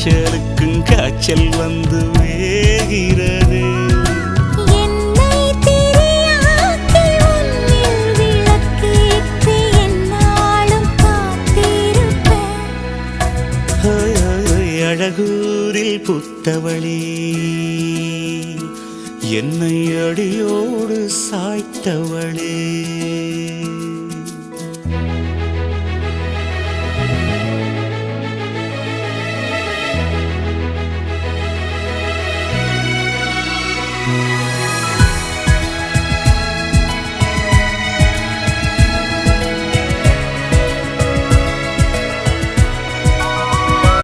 காய்ச்சலுக்கும் காய்ச்சல் வந்து வேகிறது. என்னை திரியாக்கி உன்னில் விளக்கேற்றி என்னாலும் காத்திருப்பேன். அழகூரில் புத்தவளே, என்னை அடியோடு சாய்த்தவளே.